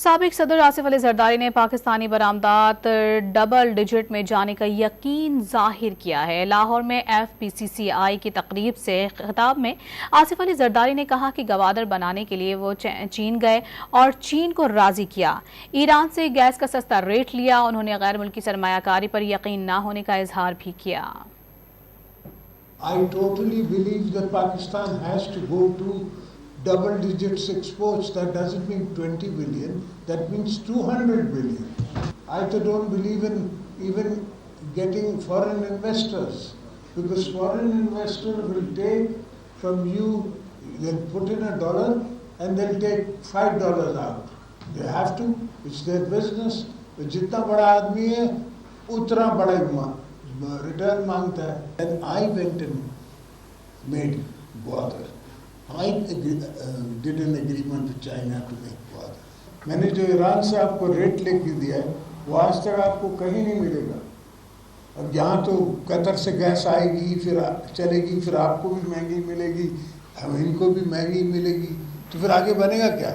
साबिक सदर आसिफ अली जरदारी ने पाकिस्तानी बरामदात डबल डिजिट में जाने का यकीन जाहिर किया है। लाहौर में FPCCI की तकरीब से खिताब में आसिफ अली जरदारी ने कहा कि गवादर बनाने के लिए वो चीन गए और चीन को राजी किया। ईरान से गैस का सस्ता रेट लिया। उन्होंने गैर मुल्की सरमायाकारी पर यकीन न होने का इजहार भी किया। I totally believe that Pakistan has to go to double digits exports. That doesn't mean 20 billion, that means 200 billion. I don't believe in even getting foreign investors, because foreign investor will take from you, they'll put in $1 and they'll take $5 out. They have to, it's their business. जितना बड़ा आदमी है उतना बड़ा return मांगता है. And I went and made border. I did an agreement with China to make border. मैंने जो ईरान से आपको रेट लेके दिया है वो आज तक आपको कहीं नहीं मिलेगा। अब यहाँ तो कतर से गैस आएगी, फिर चलेगी, फिर आपको भी महंगी मिलेगी, हम इनको भी महंगी मिलेगी, तो फिर आगे बनेगा क्या?